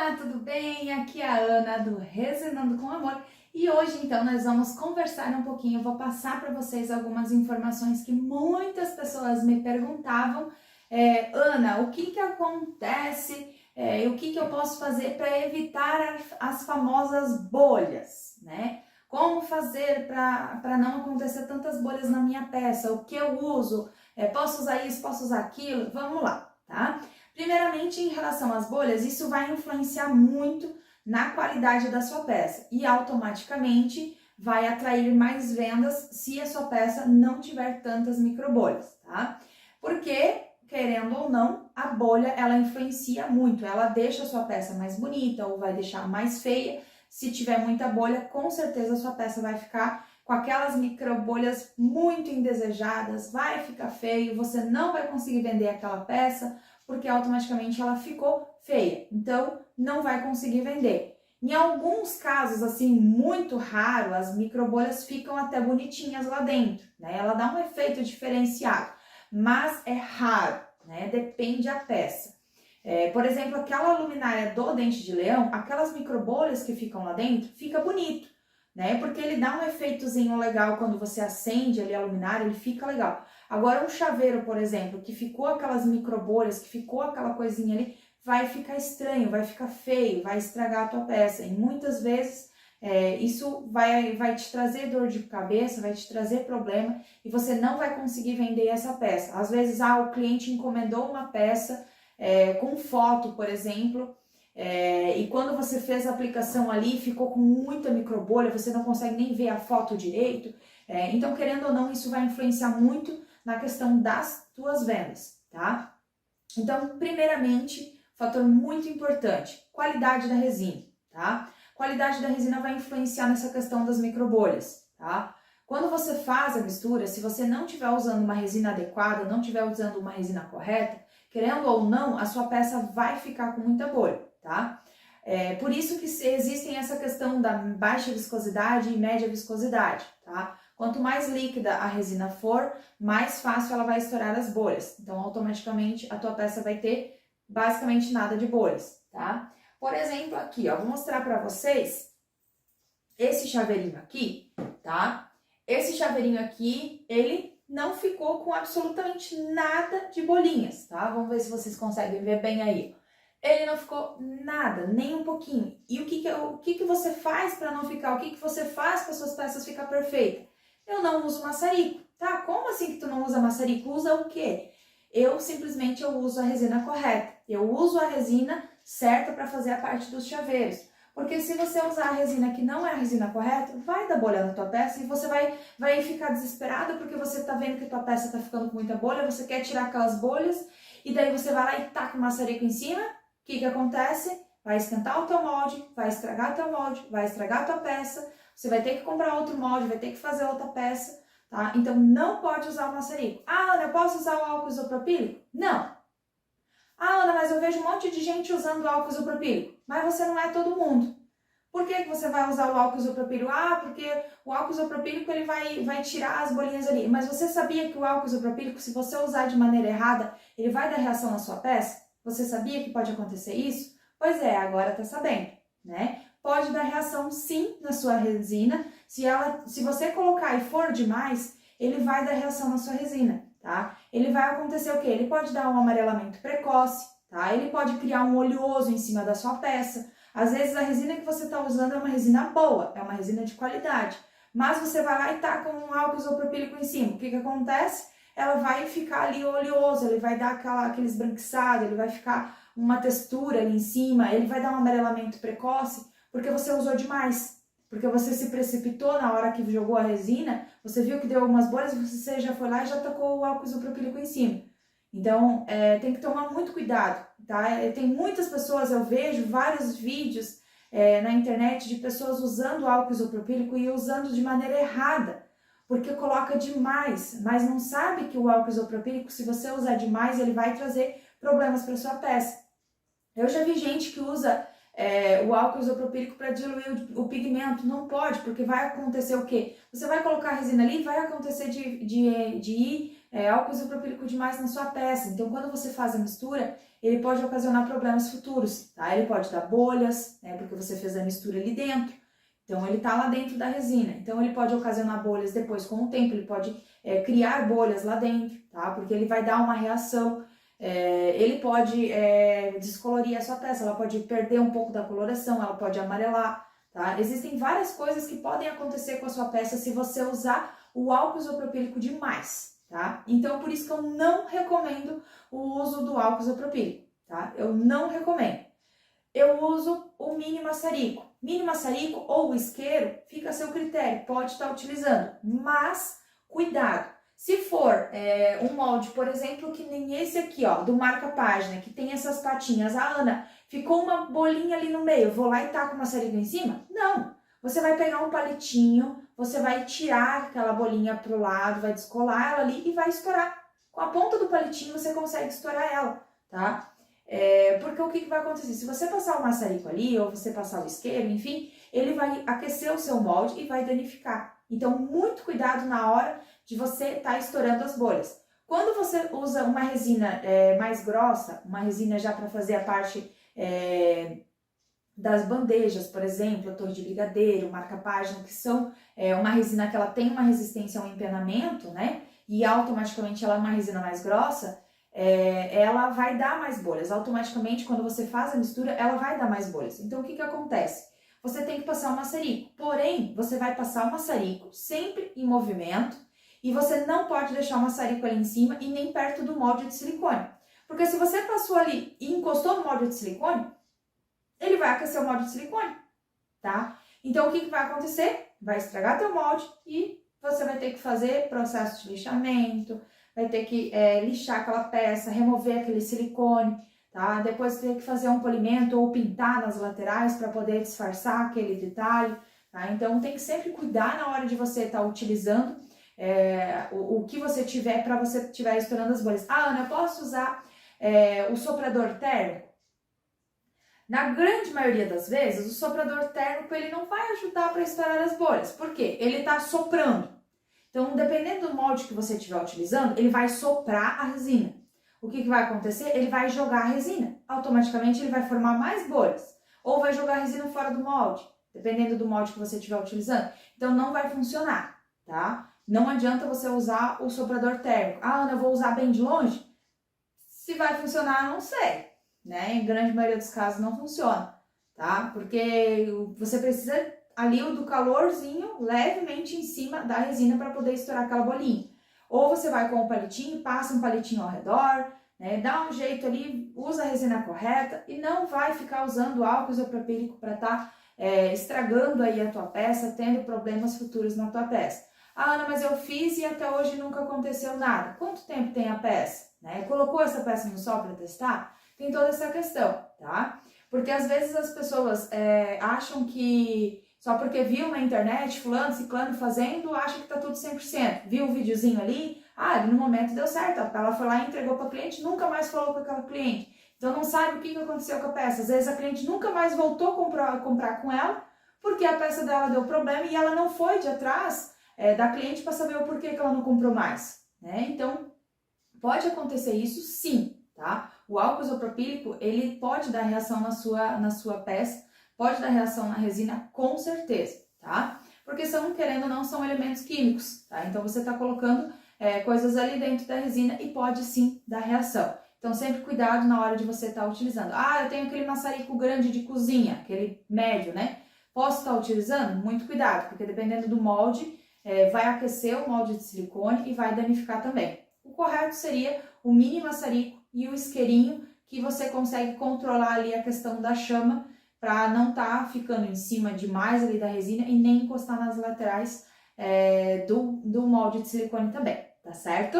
Olá, tudo bem? Aqui é a Ana do Resinando com Amor e hoje então nós vamos conversar um pouquinho. Eu vou passar para vocês algumas informações que muitas pessoas me perguntavam. Ana, o que acontece? O que eu posso fazer para evitar as famosas bolhas, né? Como fazer para não acontecer tantas bolhas na minha peça? O que eu uso? Posso usar isso? Posso usar aquilo? Vamos lá, tá? Primeiramente, em relação às bolhas, isso vai influenciar muito na qualidade da sua peça e automaticamente vai atrair mais vendas se a sua peça não tiver tantas microbolhas, tá? Porque, querendo ou não, a bolha ela influencia muito, ela deixa a sua peça mais bonita ou vai deixar mais feia. Se tiver muita bolha, com certeza a sua peça vai ficar com aquelas microbolhas muito indesejadas, vai ficar feio, você não vai conseguir vender aquela peça, porque automaticamente ela ficou feia, então não vai conseguir vender. Em alguns casos, assim, muito raro, as microbolhas ficam até bonitinhas lá dentro, né? Ela dá um efeito diferenciado, mas é raro, né? Depende da peça. Por exemplo, aquela luminária do dente de leão, aquelas microbolhas que ficam lá dentro, fica bonito, né? Porque ele dá um efeitozinho legal quando você acende ali a luminária, ele fica legal. Agora um chaveiro, por exemplo, que ficou aquelas microbolhas, que ficou aquela coisinha ali, vai ficar estranho, vai ficar feio, vai estragar a tua peça. E muitas vezes isso vai te trazer dor de cabeça, vai te trazer problema e você não vai conseguir vender essa peça. Às vezes, o cliente encomendou uma peça com foto, por exemplo, e quando você fez a aplicação ali, ficou com muita microbolha, você não consegue nem ver a foto direito. Então, querendo ou não, isso vai influenciar muito na questão das tuas vendas, tá? Então, primeiramente, fator muito importante, qualidade da resina, tá? Qualidade da resina vai influenciar nessa questão das microbolhas, tá? Quando você faz a mistura, se você não estiver usando uma resina adequada, não estiver usando uma resina correta, querendo ou não, a sua peça vai ficar com muita bolha, tá? Por isso que existem essa questão da baixa viscosidade e média viscosidade, tá? Quanto mais líquida a resina for, mais fácil ela vai estourar as bolhas. Então, automaticamente, a tua peça vai ter basicamente nada de bolhas, tá? Por exemplo, aqui, ó, vou mostrar pra vocês esse chaveirinho aqui, tá? Esse chaveirinho aqui, ele não ficou com absolutamente nada de bolinhas, tá? Vamos ver se vocês conseguem ver bem aí. Ele não ficou nada, nem um pouquinho. E o que você faz para não ficar? O que você faz para suas peças ficar perfeitas? Eu não uso maçarico, tá? Como assim que tu não usa maçarico? Usa o quê? Eu uso a resina correta. Eu uso a resina certa para fazer a parte dos chaveiros. Porque se você usar a resina que não é a resina correta, vai dar bolha na tua peça e você vai ficar desesperado porque você tá vendo que tua peça tá ficando com muita bolha, você quer tirar aquelas bolhas e daí você vai lá e taca o maçarico em cima. O que acontece? Vai esquentar o teu molde, vai estragar o teu molde, vai estragar a tua peça, você vai ter que comprar outro molde, vai ter que fazer outra peça, tá? Então não pode usar o maçarico. Ana, eu posso usar o álcool isopropílico? Não. Ana, mas eu vejo um monte de gente usando o álcool isopropílico. Mas você não é todo mundo. Por que você vai usar o álcool isopropílico? Porque o álcool isopropílico ele vai tirar as bolinhas ali. Mas você sabia que o álcool isopropílico, se você usar de maneira errada, ele vai dar reação na sua peça? Você sabia que pode acontecer isso? Pois agora tá sabendo, né? Pode dar reação sim na sua resina. Se você colocar e for demais, ele vai dar reação na sua resina, tá? Ele vai acontecer o quê? Ele pode dar um amarelamento precoce, tá? Ele pode criar um oleoso em cima da sua peça. Às vezes a resina que você está usando é uma resina boa, é uma resina de qualidade, mas você vai lá e taca um álcool isopropílico em cima. O que acontece? Ela vai ficar ali oleoso, ele vai dar aquele esbranquiçado, ele vai ficar uma textura ali em cima, ele vai dar um amarelamento precoce, porque você usou demais, porque você se precipitou na hora que jogou a resina, você viu que deu algumas bolhas, você já foi lá e já tacou o álcool isopropílico em cima. Então, tem que tomar muito cuidado, tá? Tem muitas pessoas, eu vejo vários vídeos na internet de pessoas usando álcool isopropílico e usando de maneira errada, porque coloca demais, mas não sabe que o álcool isopropílico, se você usar demais, ele vai trazer problemas para sua peça. Eu já vi gente que usa o álcool isopropílico para diluir o pigmento. Não pode, porque vai acontecer o quê? Você vai colocar a resina ali e vai acontecer de ir álcool isopropílico demais na sua peça. Então, quando você faz a mistura, ele pode ocasionar problemas futuros, tá? Ele pode dar bolhas, né, porque você fez a mistura ali dentro, então ele tá lá dentro da resina, então ele pode ocasionar bolhas depois com o tempo, ele pode criar bolhas lá dentro, tá? Porque ele vai dar uma reação, ele pode descolorir a sua peça, ela pode perder um pouco da coloração, ela pode amarelar, tá? Existem várias coisas que podem acontecer com a sua peça se você usar o álcool isopropílico demais, tá? Então, por isso que eu não recomendo o uso do álcool isopropílico, tá? Eu não recomendo. Eu uso o mini maçarico. Mini maçarico ou o isqueiro, fica a seu critério, pode estar utilizando, mas cuidado. Se for um molde, por exemplo, que nem esse aqui, ó, do marca-página, que tem essas patinhas, Ana, ficou uma bolinha ali no meio, vou lá e taco o maçarico em cima? Não! Você vai pegar um palitinho, você vai tirar aquela bolinha pro lado, vai descolar ela ali e vai estourar. Com a ponta do palitinho você consegue estourar ela, tá? Porque o que vai acontecer? Se você passar o maçarico ali, ou você passar o isqueiro, enfim, ele vai aquecer o seu molde e vai danificar. Então, muito cuidado na hora de você estar estourando as bolhas. Quando você usa uma resina mais grossa, uma resina já para fazer a parte das bandejas, por exemplo, a torre de brigadeiro, marca-página, que são uma resina que ela tem uma resistência ao empenamento, né? E automaticamente ela é uma resina mais grossa, ela vai dar mais bolhas. Automaticamente, quando você faz a mistura, ela vai dar mais bolhas. Então, o que acontece? Você tem que passar o maçarico, porém, você vai passar o maçarico sempre em movimento e você não pode deixar o maçarico ali em cima e nem perto do molde de silicone. Porque se você passou ali e encostou no molde de silicone, ele vai aquecer o molde de silicone, tá? Então, o que vai acontecer? Vai estragar teu molde e você vai ter que fazer processo de lixamento, vai ter que lixar aquela peça, remover aquele silicone, tá? Depois ter que fazer um polimento ou pintar nas laterais para poder disfarçar aquele detalhe, tá? Então, tem que sempre cuidar na hora de você estar utilizando o que você tiver para você estiver estourando as bolhas. Ah, Ana, eu posso usar o soprador térmico? Na grande maioria das vezes, o soprador térmico ele não vai ajudar para estourar as bolhas. Por quê? Ele está soprando. Então, dependendo do molde que você estiver utilizando, ele vai soprar a resina. O que vai acontecer? Ele vai jogar a resina. Automaticamente, ele vai formar mais bolhas. Ou vai jogar a resina fora do molde, dependendo do molde que você estiver utilizando. Então, não vai funcionar, tá? Não adianta você usar o soprador térmico. Ah, Ana, eu vou usar bem de longe? Se vai funcionar, não sei. Né? Em grande maioria dos casos não funciona, tá? Porque você precisa ali do calorzinho levemente em cima da resina para poder estourar aquela bolinha. Ou você vai com o palitinho, passa um palitinho ao redor, né? Dá um jeito ali, usa a resina correta e não vai ficar usando álcool isopropílico para estar estragando aí a tua peça, tendo problemas futuros na tua peça. Ah, Ana, mas eu fiz e até hoje nunca aconteceu nada. Quanto tempo tem a peça? Né? Colocou essa peça no sol para testar? Tem toda essa questão, tá? Porque às vezes as pessoas acham que só porque viu na internet, fulano, ciclano fazendo, acha que tá tudo 100%. Viu o videozinho ali, no momento deu certo, ela foi lá e entregou para a cliente, nunca mais falou com aquela cliente. Então não sabe o que aconteceu com a peça. Às vezes a cliente nunca mais voltou a comprar com ela, porque a peça dela deu problema e ela não foi de atrás da cliente para saber o porquê que ela não comprou mais, né? Então, pode acontecer isso sim, tá? O álcool isopropílico, ele pode dar reação na sua peça, pode dar reação na resina, com certeza, tá? Porque querendo ou não, são elementos químicos, tá? Então, você tá colocando coisas ali dentro da resina e pode sim dar reação. Então, sempre cuidado na hora de você estar utilizando. Ah, eu tenho aquele maçarico grande de cozinha, aquele médio, né? Posso estar utilizando? Muito cuidado, porque dependendo do molde, vai aquecer o molde de silicone e vai danificar também. O correto seria o mini maçarico e o isqueirinho, que você consegue controlar ali a questão da chama para não estar ficando em cima demais ali da resina e nem encostar nas laterais do molde de silicone também, tá certo?